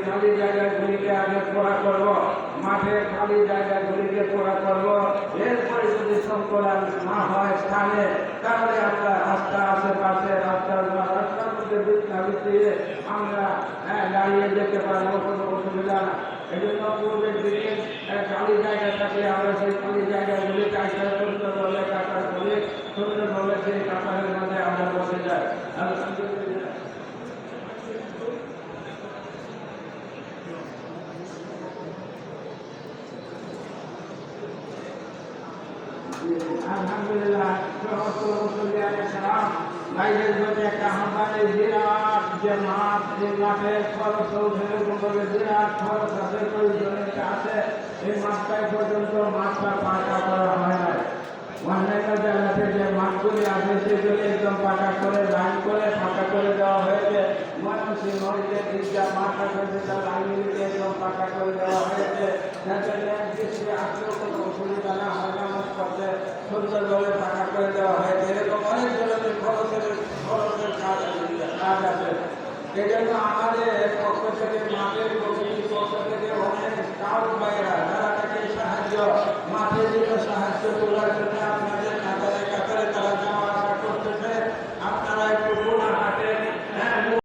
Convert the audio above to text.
খালি জায়গাগুলিকে আগে পোড়া করব, মাঠে খালি জায়গাগুলিকে পোড়া করব। এরপরে যদি সংকলন না হয় তাহলে আমরা রাস্তার আশেপাশে রাস্তার মধ্যে বিয়ে আমরা দাঁড়িয়ে যেতে পারবো, কোনো অসুবিধা না। এই জন্য পূর্বের দিকে খালি জায়গা থাকলে আমরা সেই খালি জায়গাগুলি কাজটা সুন্দরভাবে কাটা করি, সুন্দরভাবে সেই কাটারের মধ্যে আমরা বসে যাই। আলহামদুলিল্লাহ, বাইরের জন্য একটা হামাদের বিরাট যে মাঠ, যে মাঠে খরচ বিরাট খরচ আছে, প্রয়োজনীয়তা আছে। এই মাঠটাই পর্যন্ত মাঠটা পাকা করা হয় না। অন্যান্য জায়গাতে যে মাঠগুলি আছে সেগুলি একদম পাকা করে লাইন করে ফাঁকা করে দেওয়া হয়েছে। ময়মনসিংহ নদীতে তিনটা মাঠ আছে, সেটা লাইনগুলিকে একদম পাকা করে দেওয়া হয়েছে, যাতে দৃষ্টি আসলেও কোনো অসুবিধা না হয়, নামাজ পড়তে সুন্দরভাবে পাকা করে দেওয়া হয়েছে। এরকম অনেক ধরনের খরচের কাজ আছে। এই জন্য আমাদের পক্ষ থেকে, মাঠের কমিটির পক্ষ থেকে অনেক স্কাউট ভাইয়েরা